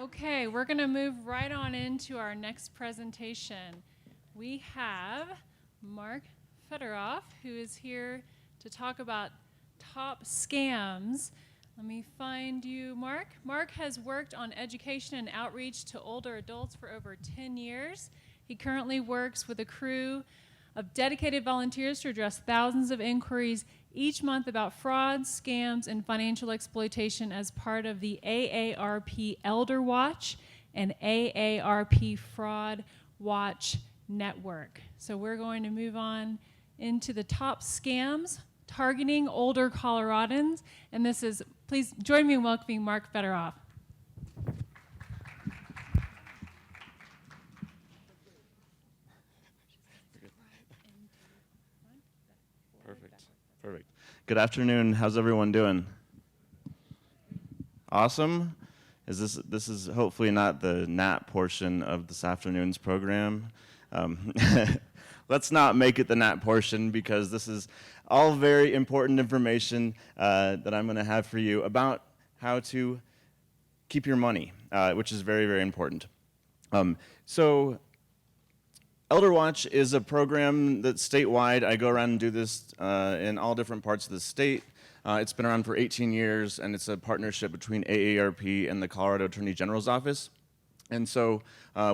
Okay, we're going to move right on into our next presentation. We have Mark Fetterhoff, who is here to talk about top scams. Let me find you, Mark. Mark has worked on education and outreach to older adults for over 10 years. He currently works with a crew of dedicated volunteers to address thousands of inquiries each month about frauds, scams, and financial exploitation as part of the AARP Elder Watch and AARP Fraud Watch Network. So we're going to move on into the top scams targeting older Coloradans. And this is, please join me in welcoming Mark Fetterhoff. Perfect. Good afternoon. How's everyone doing? Awesome. This is hopefully not the nap portion of this afternoon's program. Let's not make it the nap portion, because this is all very important information that I'm going to have for you about how to keep your money, which is very, very important. So Elder Watch is a program that's statewide. I go around and do this in all different parts of the state. It's been around for 18 years, and it's a partnership between AARP and the Colorado Attorney General's Office. And so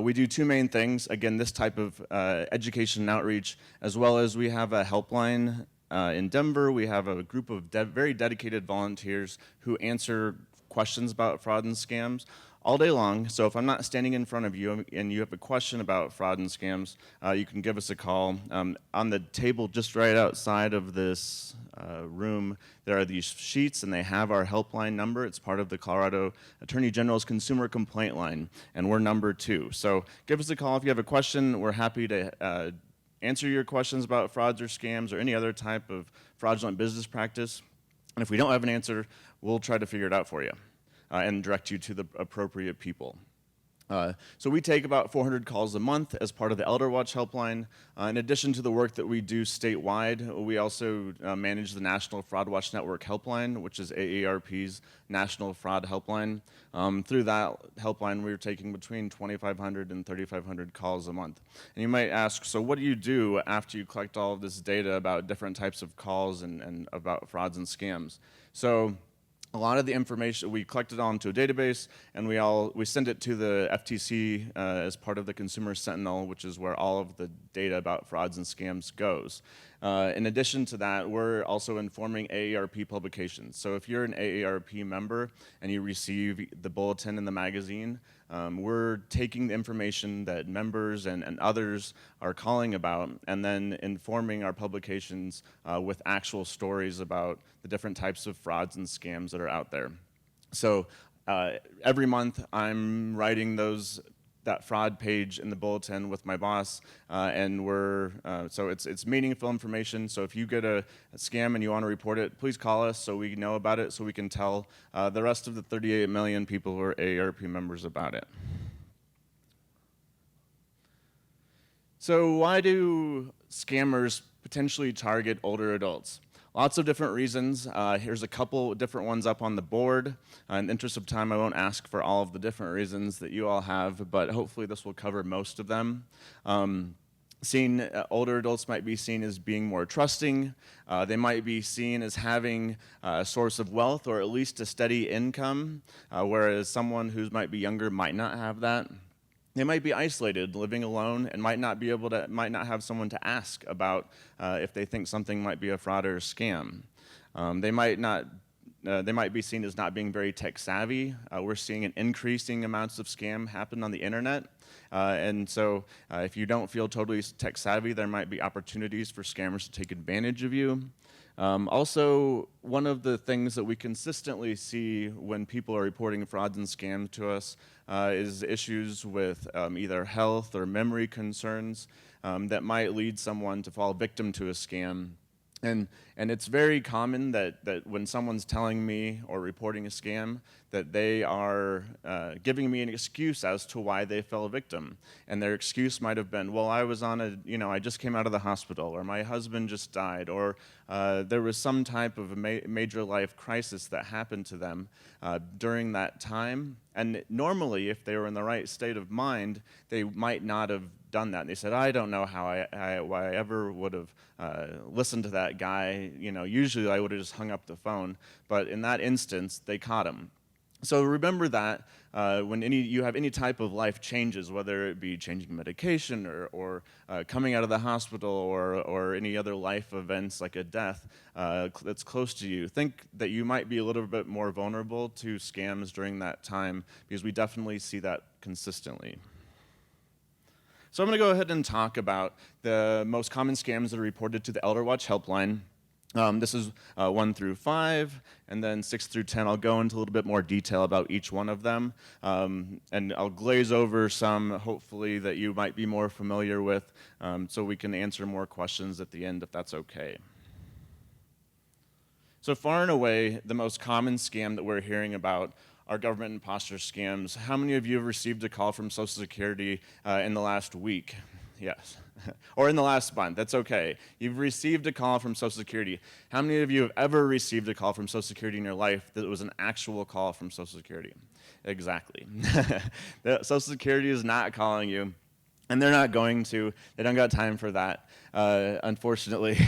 we do two main things. Again, this type of education and outreach, as well as we have a helpline in Denver. We have a group of very dedicated volunteers who answer questions about fraud and scams all day long. So if I'm not standing in front of you and you have a question about fraud and scams, you can give us a call. On the table just right outside of this room, there are these sheets, and they have our helpline number. It's part of the Colorado Attorney General's Consumer Complaint Line, and we're number 2. So give us a call if you have a question. We're happy to answer your questions about frauds or scams or any other type of fraudulent business practice. And if we don't have an answer, we'll try to figure it out for you and direct you to the appropriate people. So we take about 400 calls a month as part of the Elder Watch helpline. In addition to the work that we do statewide, we also manage the National Fraud Watch Network helpline, which is AARP's National Fraud Helpline. Through that helpline, we're taking between 2,500 and 3,500 calls a month. And you might ask, so what do you do after you collect all of this data about different types of calls and about frauds and scams? So a lot of the information, we collect it all into a database, and we send it to the FTC as part of the Consumer Sentinel, which is where all of the data about frauds and scams goes. In addition to that, we're also informing AARP publications. So if you're an AARP member and you receive the bulletin in the magazine, we're taking the information that members and others are calling about, and then informing our publications with actual stories about the different types of frauds and scams that are out there. So every month I'm writing that fraud page in the bulletin with my boss, and so it's meaningful information. So if you get a scam and you want to report it, please call us so we know about it, so we can tell the rest of the 38 million people who are AARP members about it. So why do scammers potentially target older adults? Lots of different reasons. Here's a couple different ones up on the board. In the interest of time, I won't ask for all of the different reasons that you all have, but hopefully this will cover most of them. Older adults might be seen as being more trusting. They might be seen as having a source of wealth, or at least a steady income, whereas someone who might be younger might not have that. They might be isolated, living alone, and might not have someone to ask about if they think something might be a fraud or a scam. They might be seen as not being very tech savvy. We're seeing an increasing amounts of scam happen on the internet. And so if you don't feel totally tech savvy, there might be opportunities for scammers to take advantage of you. Also, one of the things that we consistently see when people are reporting frauds and scams to us is issues with either health or memory concerns that might lead someone to fall victim to a scam. And it's very common that when someone's telling me or reporting a scam, that they are giving me an excuse as to why they fell victim. And their excuse might have been, well, I just came out of the hospital, or my husband just died, or there was some type of major life crisis that happened to them during that time. And normally, if they were in the right state of mind, they might not have done that. And they said, I don't know how why I ever would have listened to that guy. Usually I would have just hung up the phone. But in that instance, they caught him. So remember that when you have any type of life changes, whether it be changing medication or coming out of the hospital or any other life events like a death that's close to you, think that you might be a little bit more vulnerable to scams during that time, because we definitely see that consistently. So I'm going to go ahead and talk about the most common scams that are reported to the Elder Watch helpline. This is 1 through 5, and then 6 through 10. I'll go into a little bit more detail about each one of them, and I'll glaze over some, hopefully, that you might be more familiar with, so we can answer more questions at the end, if that's okay. So far and away, the most common scam that we're hearing about are government imposter scams. How many of you have received a call from Social Security in the last week? Yes. Or in the last month, that's okay. You've received a call from Social Security. How many of you have ever received a call from Social Security in your life that was an actual call from Social Security? Exactly. Social Security is not calling you. And they're not going to. They don't got time for that, unfortunately.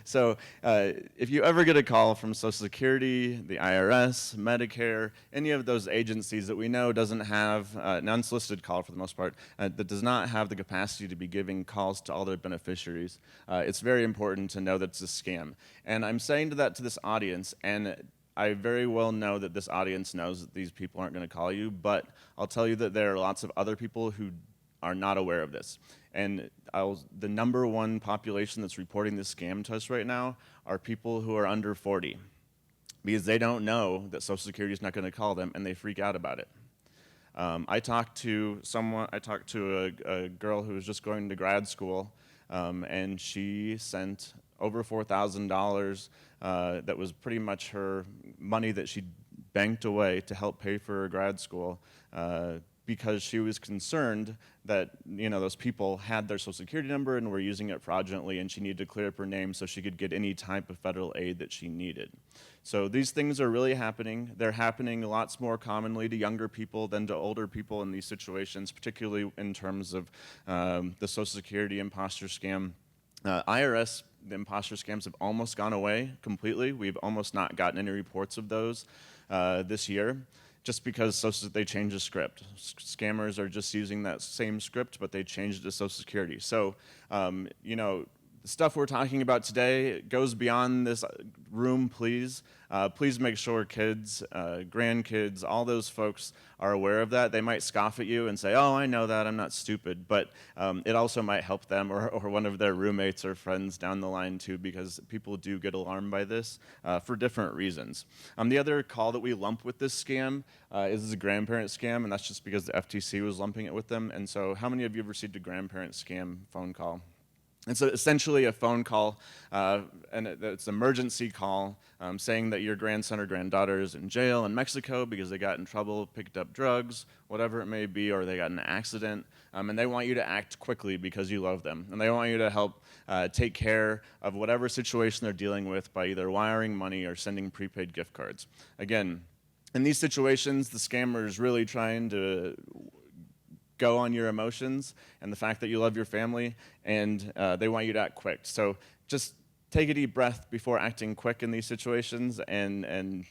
So if you ever get a call from Social Security, the IRS, Medicare, any of those agencies that we know doesn't have an unsolicited call for the most part, that does not have the capacity to be giving calls to all their beneficiaries, it's very important to know that it's a scam. And I'm saying to this audience, and I very well know that this audience knows that these people aren't going to call you, but I'll tell you that there are lots of other people who are not aware of this. And the number one population that's reporting this scam to us right now are people who are under 40, because they don't know that Social Security is not going to call them, and they freak out about it. I talked to a girl who was just going to grad school, and she sent over $4,000 that was pretty much her money that she banked away to help pay for her grad school, because she was concerned that those people had their Social Security number and were using it fraudulently, and she needed to clear up her name so she could get any type of federal aid that she needed. So these things are really happening. They're happening lots more commonly to younger people than to older people in these situations, particularly in terms of the Social Security imposter scam. IRS, the imposter scams have almost gone away completely. We've almost not gotten any reports of those this year, just because they changed the script. Scammers are just using that same script, but they changed it to Social Security. So, the stuff we're talking about today goes beyond this room, please. Please make sure kids, grandkids, all those folks are aware of that. They might scoff at you and say, oh, I know that, I'm not stupid. But it also might help them or one of their roommates or friends down the line too, because people do get alarmed by this for different reasons. The other call that we lump with this scam is a grandparent scam, and that's just because the FTC was lumping it with them. And so how many of you have received a grandparent scam phone call? It's essentially a phone call, and it's an emergency call saying that your grandson or granddaughter is in jail in Mexico because they got in trouble, picked up drugs, whatever it may be, or they got in an accident, and they want you to act quickly because you love them. And they want you to help take care of whatever situation they're dealing with by either wiring money or sending prepaid gift cards. Again, in these situations, the scammer is really trying to go on your emotions and the fact that you love your family, and they want you to act quick. So just take a deep breath before acting quick in these situations, and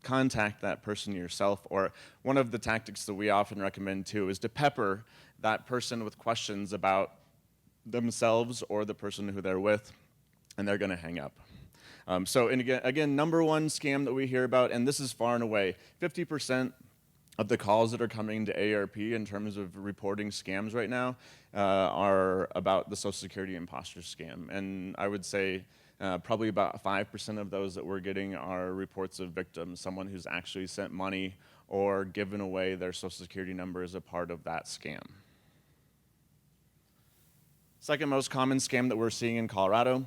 contact that person yourself. Or one of the tactics that we often recommend too is to pepper that person with questions about themselves or the person who they're with, and they're going to hang up. And again, number one scam that we hear about, and this is far and away, 50% of the calls that are coming to ARP in terms of reporting scams right now are about the Social Security imposter scam. And I would say probably about 5% of those that we're getting are reports of victims, someone who's actually sent money or given away their Social Security number as a part of that scam. Second most common scam that we're seeing in Colorado,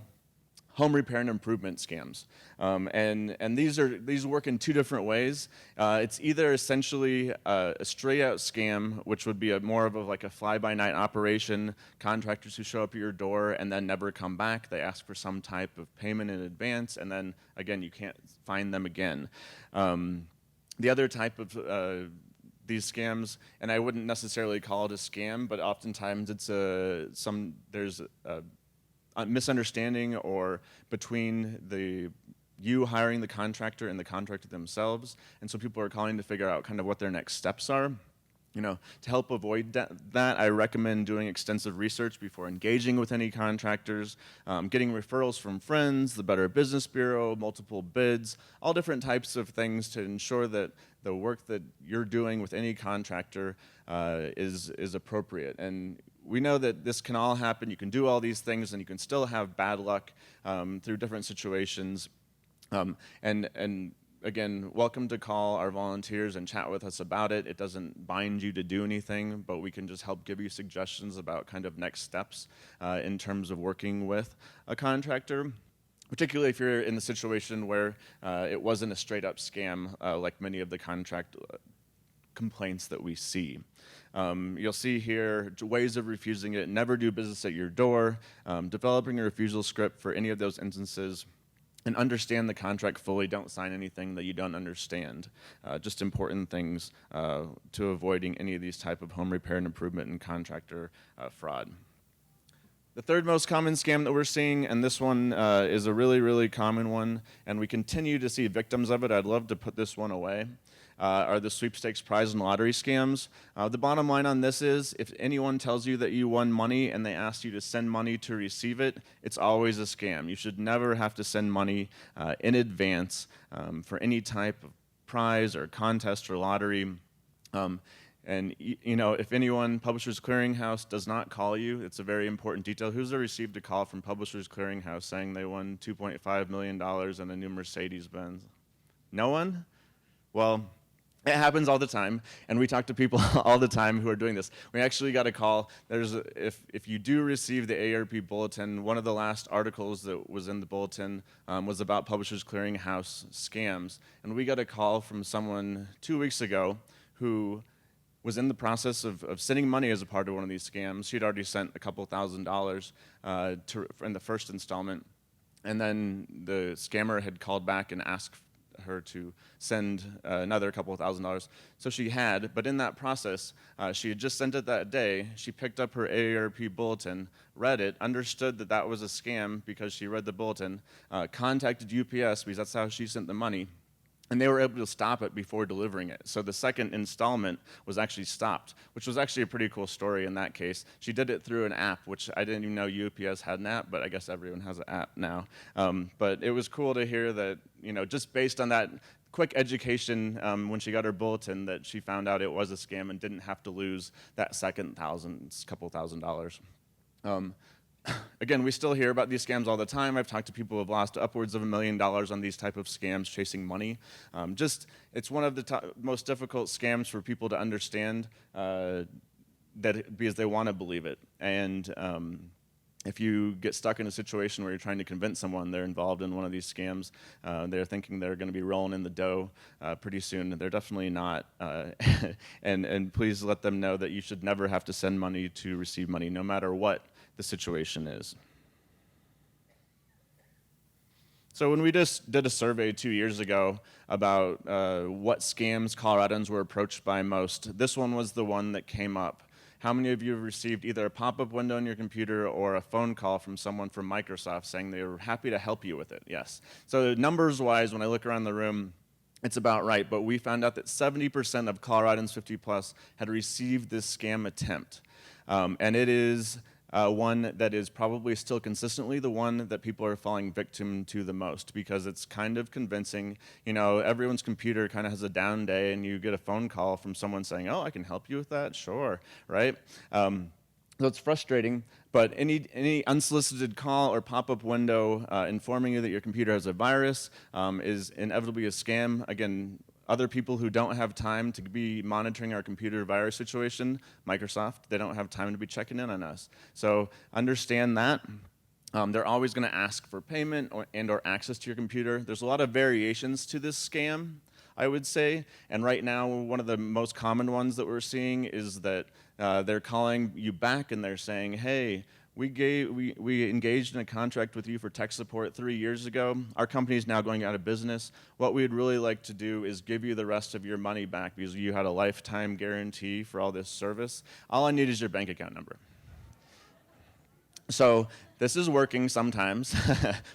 home repair and improvement scams. And these work in two different ways. It's either essentially a straight out scam, which would be more of like a fly-by-night operation, contractors who show up at your door and then never come back. They ask for some type of payment in advance, and then again, you can't find them again. The other type of these scams, and I wouldn't necessarily call it a scam, but oftentimes it's there's a misunderstanding or between you hiring the contractor and the contractor themselves, and so people are calling to figure out kind of what their next steps are. To help avoid that, I recommend doing extensive research before engaging with any contractors, getting referrals from friends, the Better Business Bureau, multiple bids, all different types of things to ensure that the work that you're doing with any contractor is appropriate. And we know that this can all happen. You can do all these things, and you can still have bad luck through different situations. And again, welcome to call our volunteers and chat with us about it. It doesn't bind you to do anything, but we can just help give you suggestions about kind of next steps in terms of working with a contractor, particularly if you're in the situation where it wasn't a straight up scam like many of the contract complaints that we see. You'll see here ways of refusing it: never do business at your door, developing a refusal script for any of those instances, and understand the contract fully. Don't sign anything that you don't understand. Just important things to avoiding any of these type of home repair and improvement and contractor fraud. The third most common scam that we're seeing, and this one is a really, really common one, and we continue to see victims of it. I'd love to put this one away. Are the sweepstakes, prize, and lottery scams. The bottom line on this is, if anyone tells you that you won money and they ask you to send money to receive it, it's always a scam. You should never have to send money in advance for any type of prize or contest or lottery. And if anyone, Publishers Clearinghouse, does not call you, it's a very important detail. Who's ever received a call from Publishers Clearinghouse saying they won $2.5 million and a new Mercedes-Benz? No one? Well, it happens all the time, and we talk to people all the time who are doing this. We actually got a call. If you do receive the AARP bulletin, one of the last articles that was in the bulletin was about Publishers Clearinghouse scams, and we got a call from someone 2 weeks ago who was in the process of sending money as a part of one of these scams. She'd already sent a couple $1,000s in the first installment, and then the scammer had called back and asked her to send another couple $1,000s. So she had, but in that process, she had just sent it that day. She picked up her AARP bulletin, read it, understood that that was a scam because she read the bulletin, contacted UPS because that's how she sent the money, and they were able to stop it before delivering it. So the second installment was actually stopped, which was actually a pretty cool story in that case. She did it through an app, which I didn't even know UPS had an app, but I guess everyone has an app now. But it was cool to hear that, just based on that quick education when she got her bulletin, that she found out it was a scam and didn't have to lose that second couple $1,000s. Again, we still hear about these scams all the time. I've talked to people who have lost upwards of $1 million on these type of scams chasing money. It's one of the most difficult scams for people to understand because they want to believe it. And if you get stuck in a situation where you're trying to convince someone they're involved in one of these scams, they're thinking they're going to be rolling in the dough pretty soon. They're definitely not. And please let them know that you should never have to send money to receive money, no matter what the situation is. So when we just did a survey 2 years ago about what scams Coloradans were approached by most, this one was the one that came up. How many of you have received either a pop-up window on your computer or a phone call from someone from Microsoft saying they were happy to help you with it? Yes. So numbers-wise, when I look around the room, it's about right, but we found out that 70% of Coloradans 50 plus had received this scam attempt. And it is one that is probably still consistently the one that people are falling victim to the most, because it's kind of convincing. Everyone's computer kind of has a down day, and you get a phone call from someone saying, "Oh, I can help you with that?" Sure, right? So it's frustrating, but any unsolicited call or pop-up window informing you that your computer has a virus is inevitably a scam. Again, other people who don't have time to be monitoring our computer virus situation, Microsoft, they don't have time to be checking in on us. So understand that. They're always going to ask for payment or access to your computer. There's a lot of variations to this scam, I would say. And right now, one of the most common ones that we're seeing is that they're calling you back and they're saying, hey, we engaged in a contract with you for tech support 3 years ago. Our company is now going out of business. What we'd really like to do is give you the rest of your money back because you had a lifetime guarantee for all this service. All I need is your bank account number. So this is working sometimes,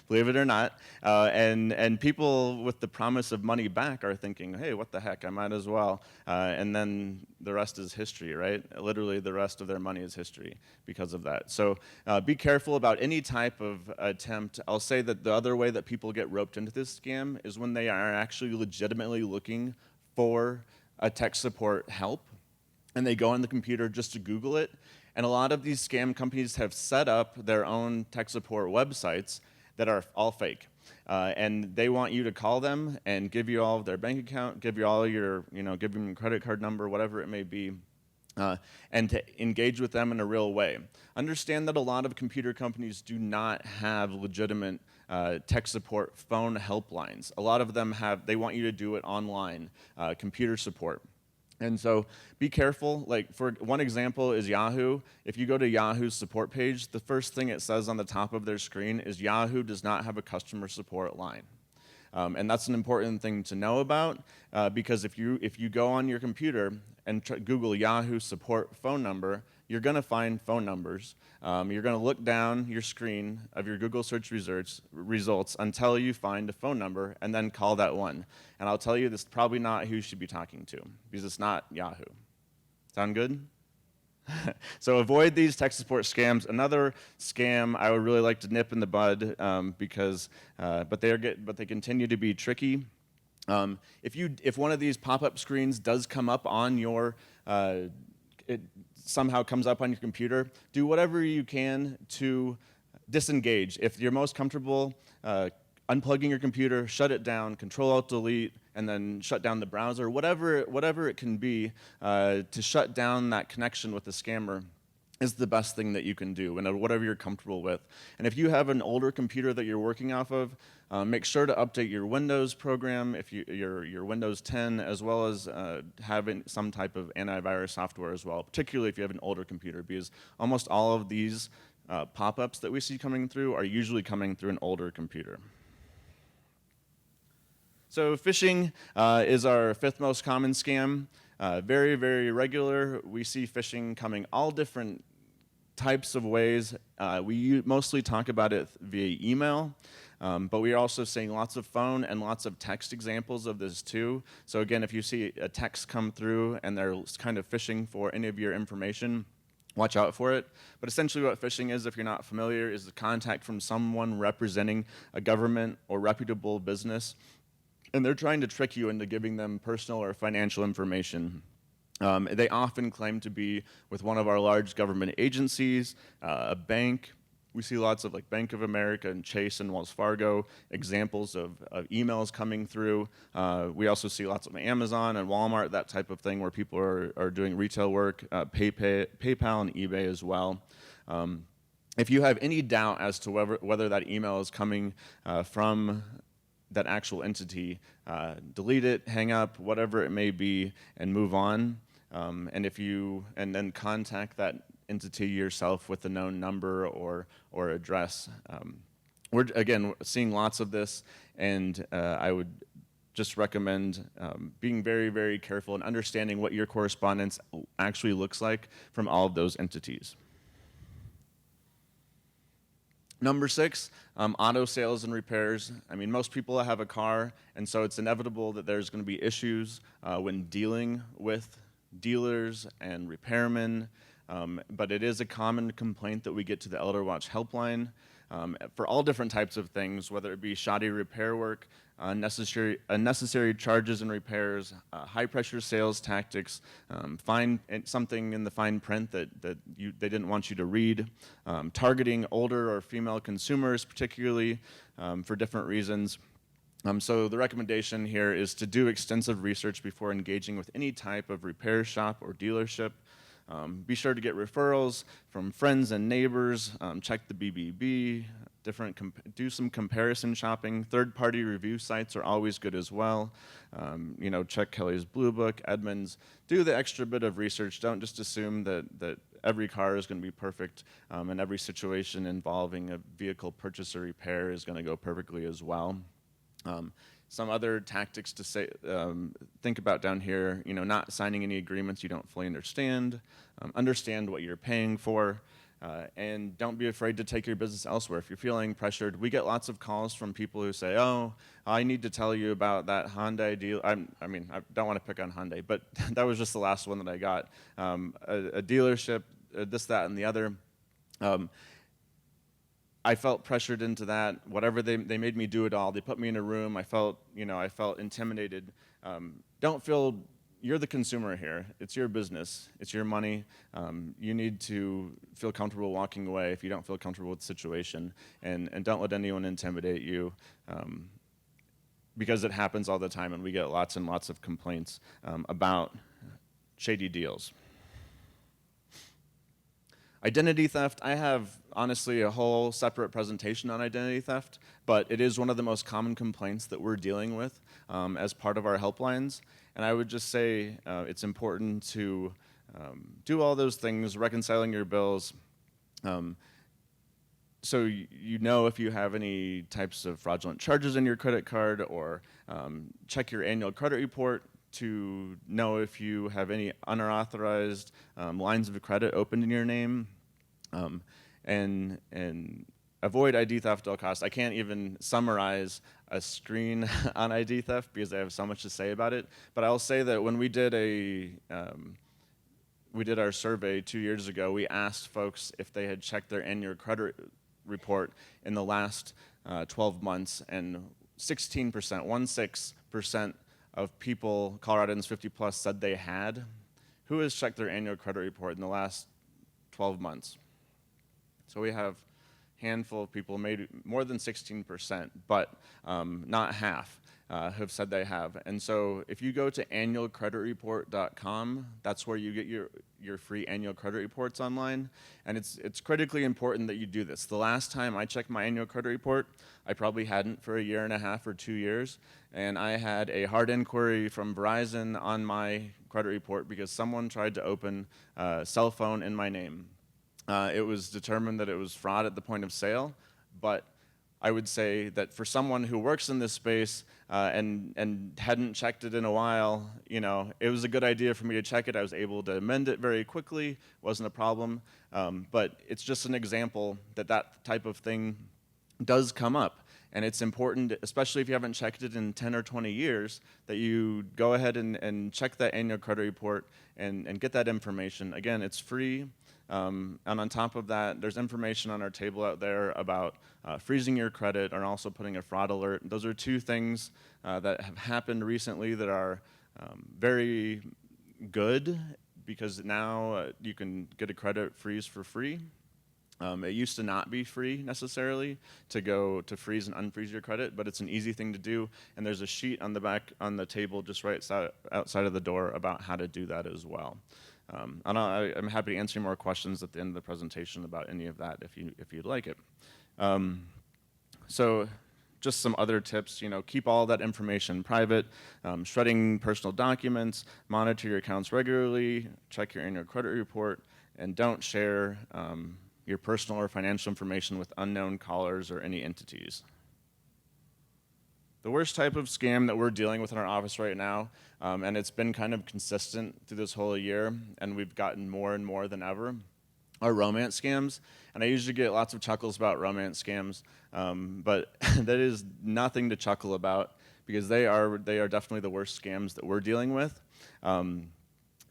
believe it or not, and people with the promise of money back are thinking, hey, what the heck, I might as well, and then the rest is history, right? Literally the rest of their money is history because of that. So be careful about any type of attempt. I'll say that the other way that people get roped into this scam is when they are actually legitimately looking for a tech support help, and they go on the computer just to Google it. And a lot of these scam companies have set up their own tech support websites that are all fake. And they want you to call them and give you all of their bank account, give you all your, give them your credit card number, whatever it may be, and to engage with them in a real way. Understand that a lot of computer companies do not have legitimate tech support phone helplines. A lot of them they want you to do it online, computer support. And so be careful. Like, for one example is Yahoo. If you go to Yahoo's support page, the first thing it says on the top of their screen is Yahoo does not have a customer support line. And that's an important thing to know about because if you go on your computer and Google Yahoo support phone number, you're going to find phone numbers. You're going to look down your screen of your Google search results until you find a phone number and then call that one. And I'll tell you, this is probably not who you should be talking to because it's not Yahoo. Sound good? So avoid these tech support scams. Another scam I would really like to nip in the bud but they continue to be tricky. If one of these pop-up screens does come up on your it somehow comes up on your computer, do whatever you can to disengage. If you're most comfortable unplugging your computer, shut it down, Control-Alt-Delete, and then shut down the browser, whatever it can be to shut down that connection with the scammer is the best thing that you can do, and whatever you're comfortable with. And if you have an older computer that you're working off of, make sure to update your Windows program, if your Windows 10, as well as having some type of antivirus software as well, particularly if you have an older computer, because almost all of these pop-ups that we see coming through are usually coming through an older computer. So phishing is our fifth most common scam. Very, very regular. We see phishing coming all different types of ways. We mostly talk about it via email, but we are also seeing lots of phone and lots of text examples of this too. So again, if you see a text come through and they're kind of phishing for any of your information, watch out for it. But essentially what phishing is, if you're not familiar, is the contact from someone representing a government or reputable business, and they're trying to trick you into giving them personal or financial information. They often claim to be with one of our large government agencies, a bank. We see lots of like Bank of America and Chase and Wells Fargo examples of emails coming through. We also see lots of Amazon and Walmart, that type of thing, where people are doing retail work, PayPal and eBay as well. If you have any doubt as to whether that email is coming from that actual entity, delete it, hang up, whatever it may be, and move on. And then contact that entity yourself with a known number or address. We're again seeing lots of this, and I would just recommend being very, very careful and understanding what your correspondence actually looks like from all of those entities. Number 6, auto sales and repairs. I mean, most people have a car, and so it's inevitable that there's going to be issues when dealing with dealers and repairmen, but it is a common complaint that we get to the Elder Watch helpline for all different types of things, whether it be shoddy repair work, unnecessary charges and repairs, high-pressure sales tactics, something in the fine print that they didn't want you to read, targeting older or female consumers, particularly for different reasons. So the recommendation here is to do extensive research before engaging with any type of repair shop or dealership. Be sure to get referrals from friends and neighbors. Check the BBB. Do some comparison shopping. Third-party review sites are always good as well. Check Kelly's Blue Book, Edmunds. Do the extra bit of research. Don't just assume that every car is going to be perfect, and every situation involving a vehicle purchase or repair is going to go perfectly as well. Some other tactics to think about down here, not signing any agreements you don't fully understand, understand what you're paying for, and don't be afraid to take your business elsewhere. If you're feeling pressured, we get lots of calls from people who say, oh, I need to tell you about that Hyundai deal. I don't want to pick on Hyundai, but that was just the last one that I got. A dealership, this, that, and the other. I felt pressured into that. Whatever they made me do it all. They put me in a room. I felt intimidated. Don't feel, you're the consumer here. It's your business. It's your money. You need to feel comfortable walking away if you don't feel comfortable with the situation, and don't let anyone intimidate you, because it happens all the time, and we get lots and lots of complaints about shady deals. Identity theft, I have honestly a whole separate presentation on identity theft, but it is one of the most common complaints that we're dealing with as part of our helplines. And I would just say it's important to do all those things, reconciling your bills, so you know if you have any types of fraudulent charges in your credit card, or check your annual credit report to know if you have any unauthorized lines of credit opened in your name, and avoid ID theft at all costs. I can't even summarize a screen on ID theft because I have so much to say about it, but I'll say that when we did our survey 2 years ago, we asked folks if they had checked their annual credit report in the last 12 months, and 16% of people, Coloradans 50 plus, said they had. Who has checked their annual credit report in the last 12 months? So we have a handful of people, maybe more than 16%, but not half have said they have. And so if you go to annualcreditreport.com, that's where you get your free annual credit reports online. And it's critically important that you do this. The last time I checked my annual credit report, I probably hadn't for a year and a half or 2 years. And I had a hard inquiry from Verizon on my credit report because someone tried to open a cell phone in my name. It was determined that it was fraud at the point of sale, but I would say that for someone who works in this space and hadn't checked it in a while, it was a good idea for me to check it. I was able to amend it very quickly, wasn't a problem. But it's just an example that type of thing does come up. And it's important, especially if you haven't checked it in 10 or 20 years, that you go ahead and check that annual credit report and get that information. Again, it's free. And on top of that, there's information on our table out there about freezing your credit and also putting a fraud alert. Those are two things that have happened recently that are very good, because now you can get a credit freeze for free. It used to not be free necessarily to go to freeze and unfreeze your credit, but it's an easy thing to do. And there's a sheet on the back on the table just right outside of the door about how to do that as well. I'm happy to answer more questions at the end of the presentation about any of that if you'd like it. So just some other tips, keep all that information private, shredding personal documents, monitor your accounts regularly, check your annual credit report, and don't share your personal or financial information with unknown callers or any entities. The worst type of scam that we're dealing with in our office right now, and it's been kind of consistent through this whole year, and we've gotten more and more than ever, are romance scams. And I usually get lots of chuckles about romance scams, but that is nothing to chuckle about, because they are definitely the worst scams that we're dealing with. And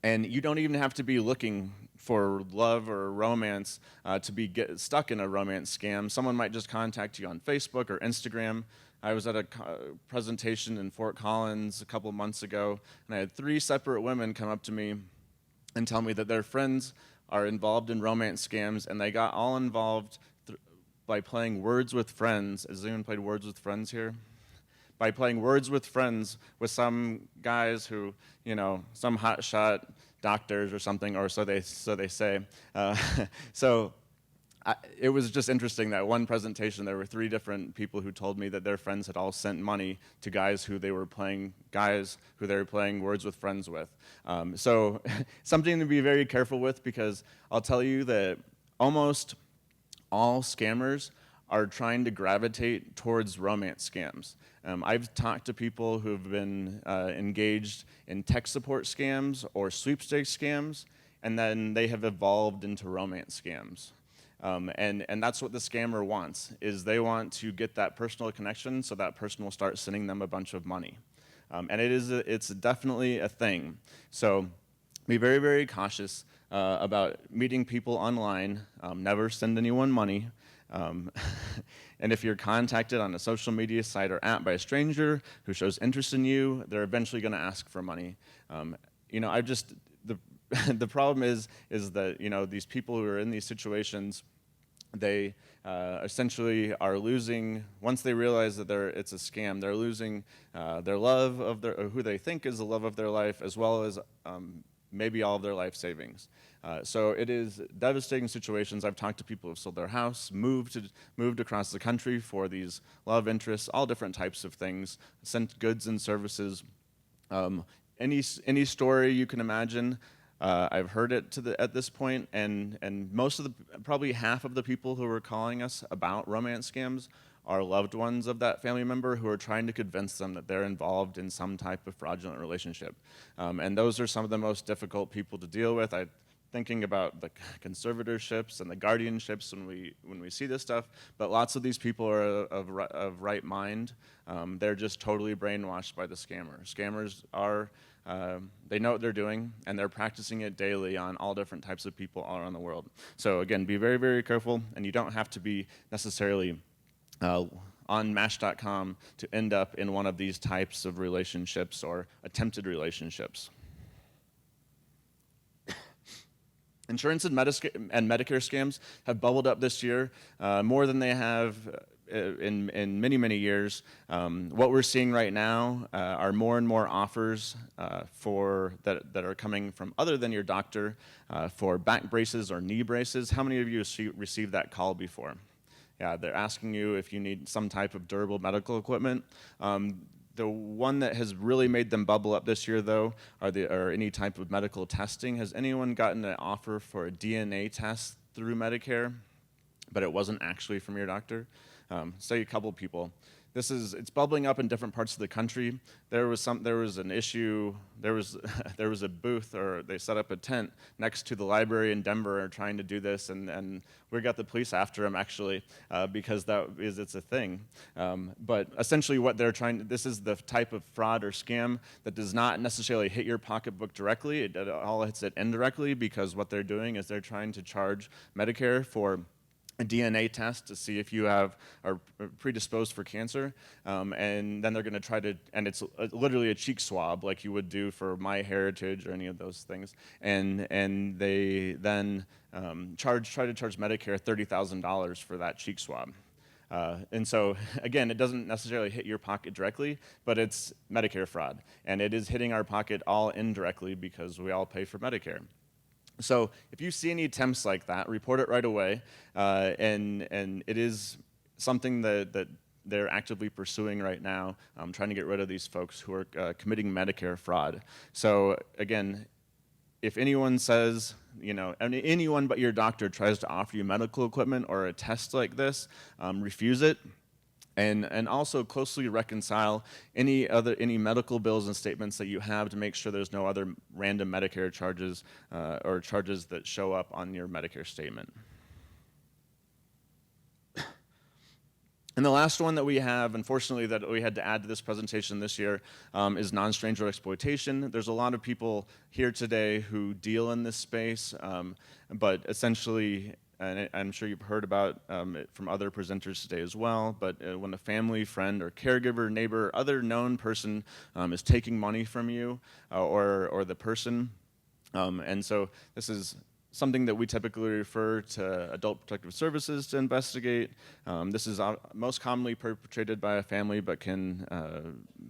you don't even have to be looking for love or romance to get stuck in a romance scam. Someone might just contact you on Facebook or Instagram. I was at a presentation in Fort Collins a couple months ago, and I had 3 separate women come up to me and tell me that their friends are involved in romance scams, and they got all involved by playing Words with Friends. Has anyone played Words with Friends here? By playing Words with Friends with some guys who, some hotshot doctors or something, or so they say. So it was just interesting that one presentation, there were 3 different people who told me that their friends had all sent money to guys who they were playing Words with Friends with. So something to be very careful with, because I'll tell you that almost all scammers are trying to gravitate towards romance scams. I've talked to people who've been engaged in tech support scams or sweepstakes scams, and then they have evolved into romance scams. And that's what the scammer wants, is they want to get that personal connection so that person will start sending them a bunch of money. And it's definitely a thing. So be very, very cautious about meeting people online. Never send anyone money. And if you're contacted on a social media site or app by a stranger who shows interest in you, they're eventually going to ask for money. The problem is that these people who are in these situations, they essentially are losing, once they realize that it's a scam, they're losing their love of who they think is the love of their life, as well as maybe all of their life savings. So it is devastating situations. I've talked to people who've sold their house, moved across the country for these love interests, all different types of things, sent goods and services. Any story you can imagine, I've heard it at this point, and probably half of the people who are calling us about romance scams are loved ones of that family member who are trying to convince them that they're involved in some type of fraudulent relationship. And those are some of the most difficult people to deal with. I'm thinking about the conservatorships and the guardianships when we see this stuff, but lots of these people are of right mind. They're just totally brainwashed by the scammer. Scammers are, they know what they're doing, and they're practicing it daily on all different types of people all around the world. So again, be very, very careful, and you don't have to be necessarily on Match.com to end up in one of these types of relationships or attempted relationships. Insurance and Medicare scams have bubbled up this year more than they have in many, many years. What we're seeing right now are more and more offers that are coming from other than your doctor for back braces or knee braces. How many of you received that call before? Yeah, they're asking you if you need some type of durable medical equipment. The one that has really made them bubble up this year, though, are any type of medical testing. Has anyone gotten an offer for a DNA test through Medicare, but it wasn't actually from your doctor? Say a couple people. It's bubbling up in different parts of the country. There was an issue. There was a booth, or they set up a tent next to the library in Denver trying to do this, and we got the police after them actually because it's a thing. But essentially, what they're this is the type of fraud or scam that does not necessarily hit your pocketbook directly. It all hits it indirectly, because what they're doing is they're trying to charge Medicare for a DNA test to see if you are predisposed for cancer, and then they're going to try to, and it's literally a cheek swab like you would do for MyHeritage or any of those things, and they then try to charge Medicare $30,000 for that cheek swab. And so, again, it doesn't necessarily hit your pocket directly, but it's Medicare fraud, and it is hitting our pocket all indirectly because we all pay for Medicare. So if you see any attempts like that, report it right away, and it is something that they're actively pursuing right now, trying to get rid of these folks who are committing Medicare fraud. So again, if anyone says, anyone but your doctor tries to offer you medical equipment or a test like this, refuse it. And also closely reconcile any medical bills and statements that you have to make sure there's no other random Medicare charges or charges that show up on your Medicare statement. And the last one that we have, unfortunately, that we had to add to this presentation this year is Nonstranger exploitation. There's a lot of people here today who deal in this space, but essentially, and I'm sure you've heard about it from other presenters today as well, but when a family, friend, or caregiver, neighbor, or other known person is taking money from you or the person, and so this is something that we typically refer to Adult Protective Services to investigate. This is most commonly perpetrated by a family, but can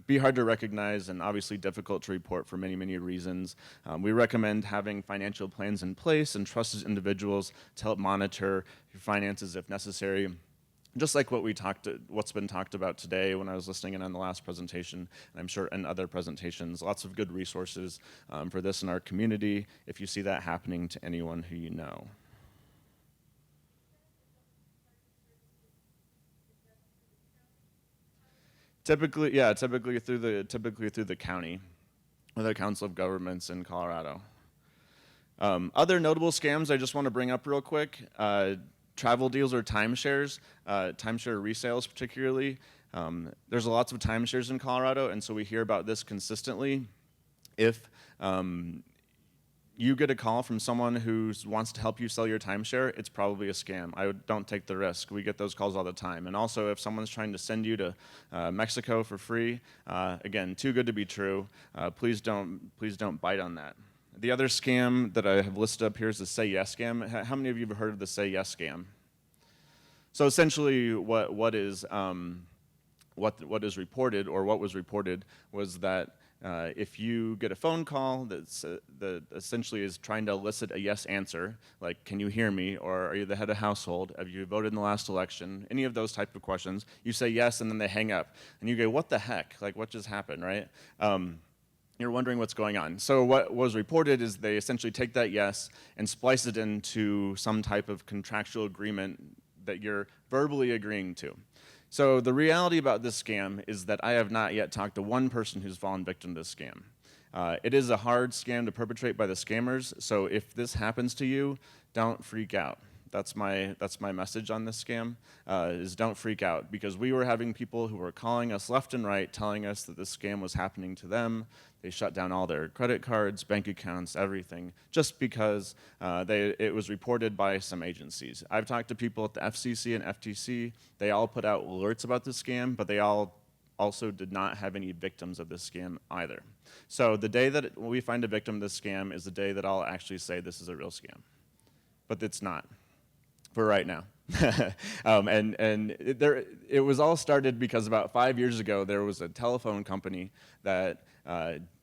be hard to recognize and obviously difficult to report for many, many reasons. We recommend having financial plans in place and trusted individuals to help monitor your finances if necessary. Just like what's been talked about today when I was listening in on the last presentation, and I'm sure in other presentations, lots of good resources for this in our community if you see that happening to anyone who you know. Typically through the county or the Council of Governments in Colorado. Other notable scams I just want to bring up real quick. Travel deals or timeshares, timeshare resales particularly. There's lots of timeshares in Colorado, and so we hear about this consistently. If you get a call from someone who wants to help you sell your timeshare, it's probably a scam. Don't take the risk. We get those calls all the time. And also, if someone's trying to send you to Mexico for free, again, too good to be true. Please don't bite on that. The other scam that I have listed up here is the Say Yes scam. How many of you have heard of the Say Yes scam? So essentially, what is reported, or what was reported, was that if you get a phone call that essentially is trying to elicit a yes answer, like "Can you hear me?" or "Are you the head of household? Have you voted in the last election?" Any of those type of questions, you say yes, and then they hang up, and you go, "What the heck? Like, what just happened?" Right? You're wondering what's going on. So what was reported is they essentially take that yes and splice it into some type of contractual agreement that you're verbally agreeing to. So the reality about this scam is that I have not yet talked to one person who's fallen victim to this scam. It is a hard scam to perpetrate by the scammers, so if this happens to you, don't freak out. That's my message on this scam, is don't freak out, because we were having people who were calling us left and right telling us that this scam was happening to them. They shut down all their credit cards, bank accounts, everything, just because it was reported by some agencies. I've talked to people at the FCC and FTC. They all put out alerts about this scam, but they all also did not have any victims of this scam either. So the day that we find a victim of this scam is the day that I'll actually say this is a real scam. But it's not. For right now. It was all started because about 5 years ago, there was a telephone company that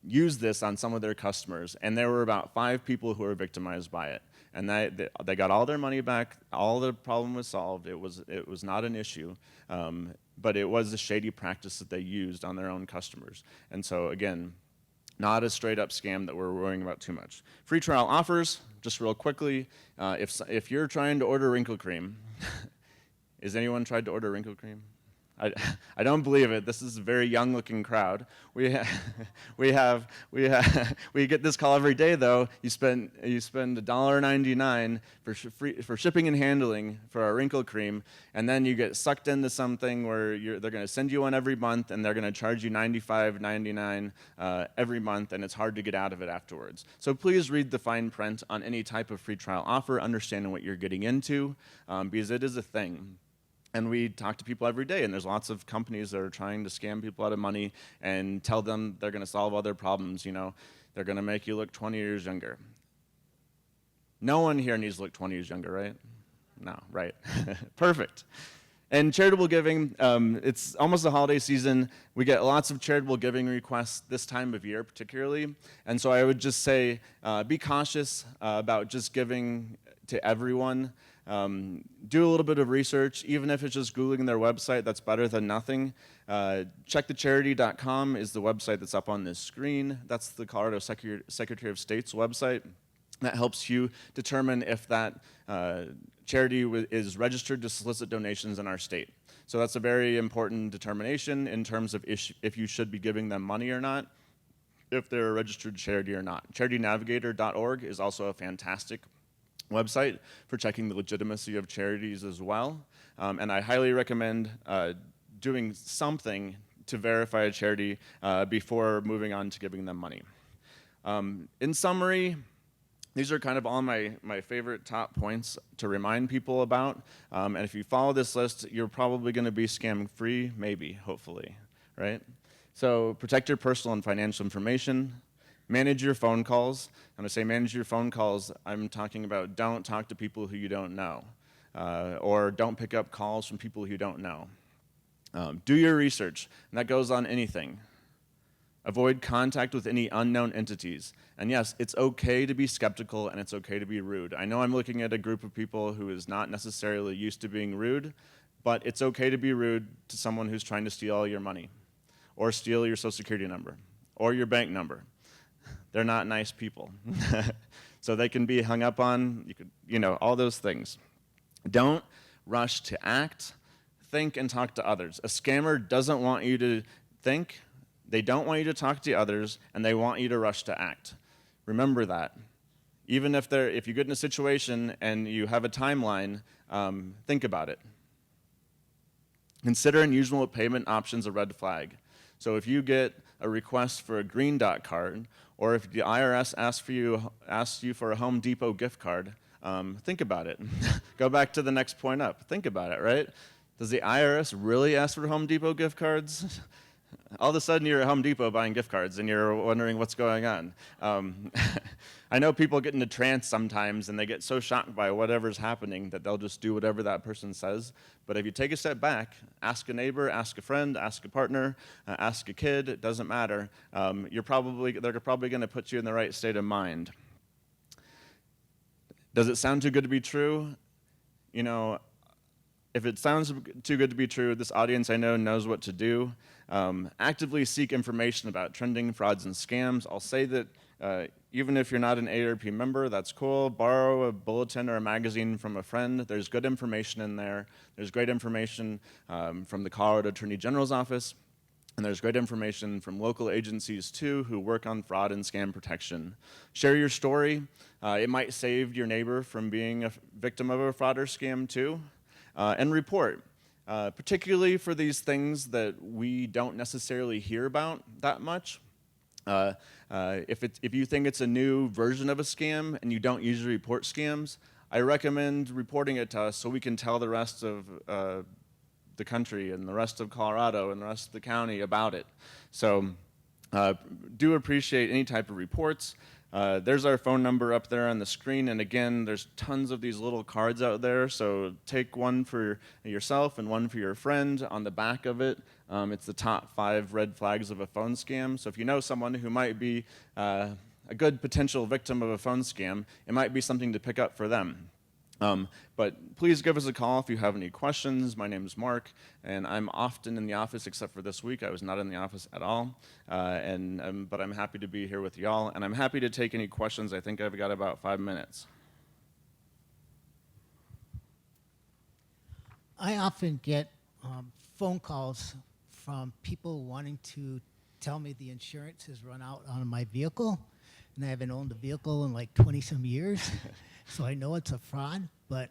used this on some of their customers, and there were about 5 people who were victimized by it. And they got all their money back, all the problem was solved, it was not an issue, but it was a shady practice that they used on their own customers. And so again, not a straight up scam that we're worrying about too much. Free trial offers, just real quickly, if you're trying to order wrinkle cream, has anyone tried to order wrinkle cream? I don't believe it. This is a very young looking crowd. We get this call every day though. You spend $1.99 for shipping and handling for a wrinkle cream, and then you get sucked into something where they're going to send you one every month, and they're going to charge you $95.99 every month, and it's hard to get out of it afterwards. So please read the fine print on any type of free trial offer, understanding what you're getting into, because it is a thing. And we talk to people every day, and there's lots of companies that are trying to scam people out of money and tell them they're going to solve all their problems. You know, they're going to make you look 20 years younger. No one here needs to look 20 years younger, right? No, right. Perfect. And charitable giving, it's almost the holiday season. We get lots of charitable giving requests this time of year particularly. And so I would just say, be cautious about just giving to everyone. Do a little bit of research, even if it's just Googling their website, that's better than nothing. Checkthecharity.com is the website that's up on this screen. That's the Colorado Secretary of State's website. That helps you determine if that charity is registered to solicit donations in our state. So that's a very important determination in terms of if you should be giving them money or not, if they're a registered charity or not. CharityNavigator.org is also a fantastic website for checking the legitimacy of charities as well. And I highly recommend doing something to verify a charity before moving on to giving them money. In summary, these are kind of all my favorite top points to remind people about. And if you follow this list, you're probably going to be scam free, maybe, hopefully, right? So protect your personal and financial information. Manage your phone calls. When I say manage your phone calls, I'm talking about don't talk to people who you don't know, or don't pick up calls from people who you don't know. Do your research, and that goes on anything. Avoid contact with any unknown entities. And yes, it's okay to be skeptical and it's okay to be rude. I know I'm looking at a group of people who is not necessarily used to being rude, but it's okay to be rude to someone who's trying to steal all your money, or steal your social security number, or your bank number. They're not nice people. So they can be hung up on, all those things. Don't rush to act, think, and talk to others. A scammer doesn't want you to think, they don't want you to talk to others, and they want you to rush to act. Remember that. Even if you get in a situation and you have a timeline, think about it. Consider unusual payment options a red flag. So if you get a request for a green dot card, or if the IRS asks you for a Home Depot gift card, think about it. Go back to the next point up. Think about it, right? Does the IRS really ask for Home Depot gift cards? All of a sudden, you're at Home Depot buying gift cards, and you're wondering what's going on. I know people get into trance sometimes, and they get so shocked by whatever's happening that they'll just do whatever that person says. But if you take a step back, ask a neighbor, ask a friend, ask a partner, ask a kid, it doesn't matter. They're probably going to put you in the right state of mind. Does it sound too good to be true? If it sounds too good to be true, this audience I know knows what to do. Actively seek information about trending frauds and scams. I'll say that even if you're not an AARP member, that's cool. Borrow a bulletin or a magazine from a friend. There's good information in there. There's great information from the Colorado Attorney General's office. And there's great information from local agencies, too, who work on fraud and scam protection. Share your story. It might save your neighbor from being a victim of a fraud or scam, too. And report, particularly for these things that we don't necessarily hear about that much. If you think it's a new version of a scam and you don't usually report scams, I recommend reporting it to us so we can tell the rest of the country and the rest of Colorado and the rest of the county about it. So do appreciate any type of reports. There's our phone number up there on the screen, and again, there's tons of these little cards out there, so take one for yourself and one for your friend. On the back of it, it's the top 5 red flags of a phone scam. So if you know someone who might be a good potential victim of a phone scam, it might be something to pick up for them. But please give us a call if you have any questions. My name is Mark, and I'm often in the office except for this week. I was not in the office at all, but I'm happy to be here with y'all, and I'm happy to take any questions. I think I've got about 5 minutes. I often get phone calls from people wanting to tell me the insurance has run out on my vehicle, and I haven't owned a vehicle in like 20-some years. So I know it's a fraud, but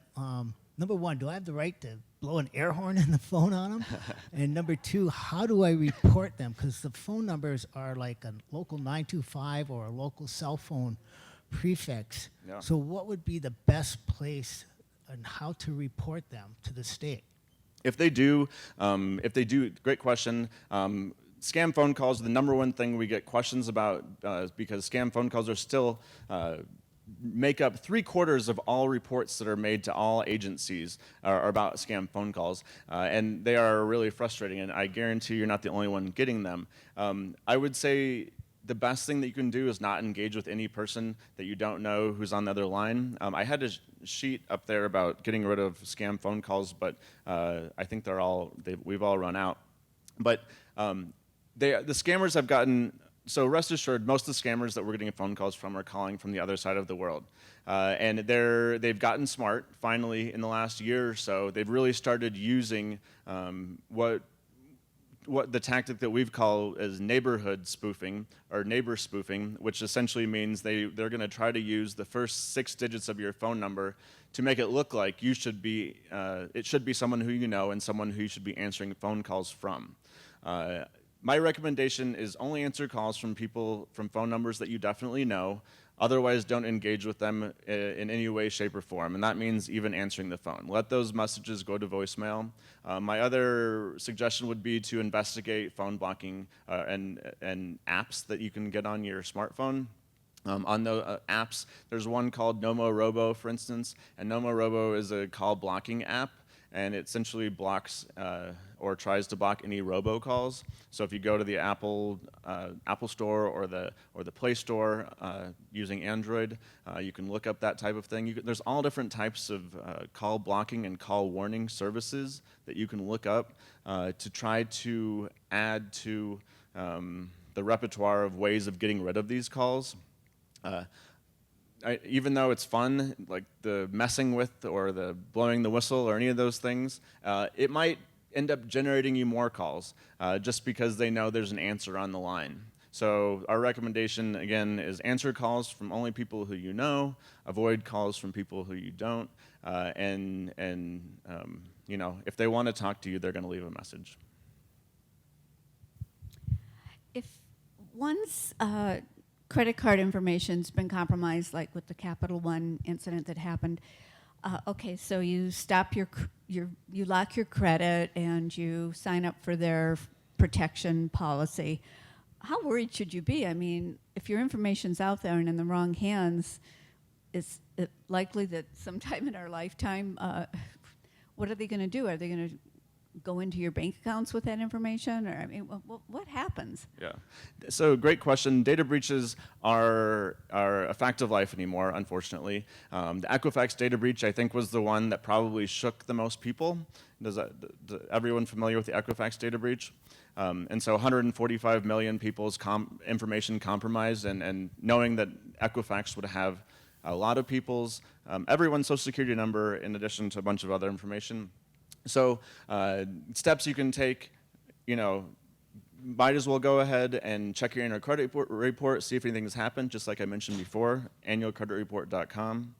number one, do I have the right to blow an air horn in the phone on them? And number two, how do I report them? Because the phone numbers are like a local 925 or a local cell phone prefix. Yeah. So what would be the best place and how to report them to the state? If they do, great question. Scam phone calls are the number one thing we get questions about because scam phone calls are still make up 3/4 of all reports that are made to all agencies are about scam phone calls, and they are really frustrating, and I guarantee you're not the only one getting them. I would say the best thing that you can do is not engage with any person that you don't know who's on the other line. I had a sheet up there about getting rid of scam phone calls, but I think we've all run out. But the scammers have gotten, so rest assured, most of the scammers that we're getting phone calls from are calling from the other side of the world. And they've gotten smart, finally, in the last year or so. They've really started using what the tactic that we've called as neighborhood spoofing, or neighbor spoofing, which essentially means they're going to try to use the first 6 digits of your phone number to make it look like it should be someone who you know and someone who you should be answering phone calls from. My recommendation is only answer calls from phone numbers that you definitely know. Otherwise, don't engage with them in any way, shape, or form. And that means even answering the phone. Let those messages go to voicemail. My other suggestion would be to investigate phone blocking and apps that you can get on your smartphone. On the apps, there's one called NomoRobo, for instance, and NomoRobo is a call blocking app, and it essentially blocks or tries to block any robocalls. So if you go to the Apple Store or the Play Store using Android, you can look up that type of thing. There's all different types of call blocking and call warning services that you can look up to try to add to the repertoire of ways of getting rid of these calls. Even though it's fun, like the messing with or the blowing the whistle or any of those things, it might end up generating you more calls just because they know there's an answer on the line. So our recommendation, again, is answer calls from only people who you know, avoid calls from people who you don't, and you know, if they want to talk to you, they're going to leave a message. If one's credit card information's been compromised, like with the Capital One incident that happened, okay, so you stop you lock your credit and you sign up for their protection policy. How worried should you be? I mean, if your information's out there and in the wrong hands, is it likely that sometime in our lifetime, what are they going to do? Are they going to go into your bank accounts with that information? Or, I mean, what happens? Yeah, so great question. Data breaches are a fact of life anymore, unfortunately. The Equifax data breach, I think, was the one that probably shook the most people. Is everyone familiar with the Equifax data breach? And so 145 million people's information compromised, and knowing that Equifax would have a lot of people's, everyone's social security number in addition to a bunch of other information. So steps you can take, you know, might as well go ahead and check your annual credit report, see if anything has happened, just like I mentioned before, annualcreditreport.com.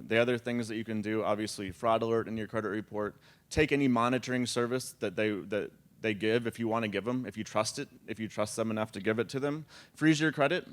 The other things that you can do, obviously, fraud alert in your credit report. Take any monitoring service that they give if you want to give them, if you trust it, if you trust them enough to give it to them. Freeze your credit.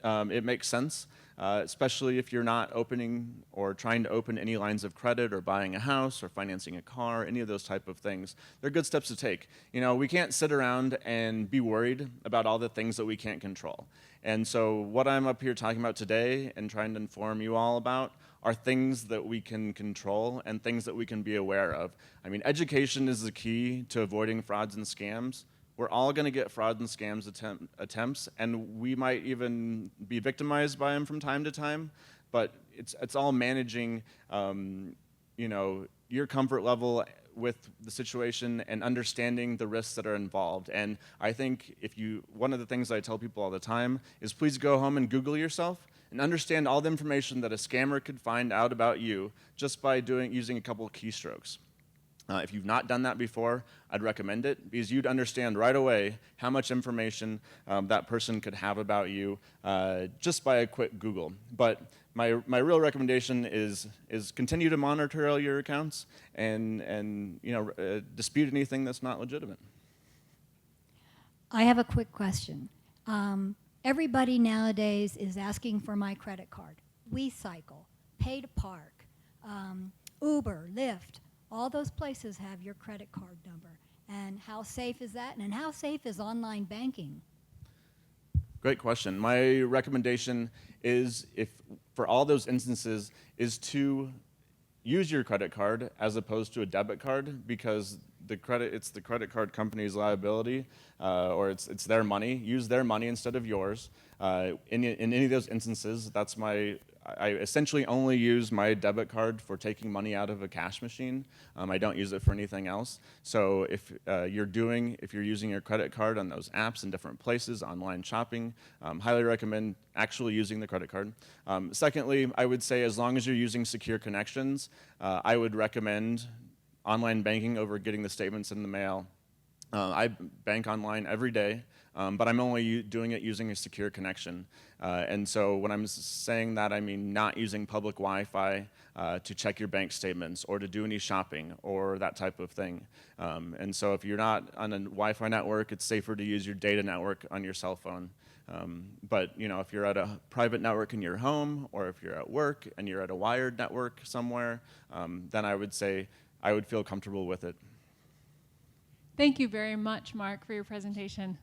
It makes sense. Especially if you're not opening or trying to open any lines of credit or buying a house or financing a car, any of those type of things. They're good steps to take. You know, we can't sit around and be worried about all the things that we can't control. And so what I'm up here talking about today and trying to inform you all about are things that we can control and things that we can be aware of. I mean, education is the key to avoiding frauds and scams. We're all going to get fraud and scams attempts, and we might even be victimized by them from time to time. But it's all managing, you know, your comfort level with the situation and understanding the risks that are involved. And I think one of the things I tell people all the time is please go home and Google yourself and understand all the information that a scammer could find out about you just by using a couple of keystrokes. If you've not done that before, I'd recommend it because you'd understand right away how much information that person could have about you just by a quick Google. But my real recommendation is continue to monitor all your accounts and you know, dispute anything that's not legitimate. I have a quick question. Everybody nowadays is asking for my credit card. WeCycle, Pay to Park, Uber, Lyft. All those places have your credit card number. And how safe is that? And how safe is online banking? Great question. My recommendation is, for all those instances, is to use your credit card as opposed to a debit card, because it's the credit card company's liability, or it's their money. Use their money instead of yours. In any of those instances, I essentially only use my debit card for taking money out of a cash machine. I don't use it for anything else. So if you're using your credit card on those apps in different places, online shopping, highly recommend actually using the credit card. Secondly, I would say as long as you're using secure connections, I would recommend online banking over getting the statements in the mail. I bank online every day, but I'm only doing it using a secure connection. And so when I'm saying that, I mean not using public Wi-Fi to check your bank statements or to do any shopping or that type of thing. And so if you're not on a Wi-Fi network, it's safer to use your data network on your cell phone. But you know, if you're at a private network in your home, or if you're at work and you're at a wired network somewhere, then I would say I would feel comfortable with it. Thank you very much, Mark, for your presentation.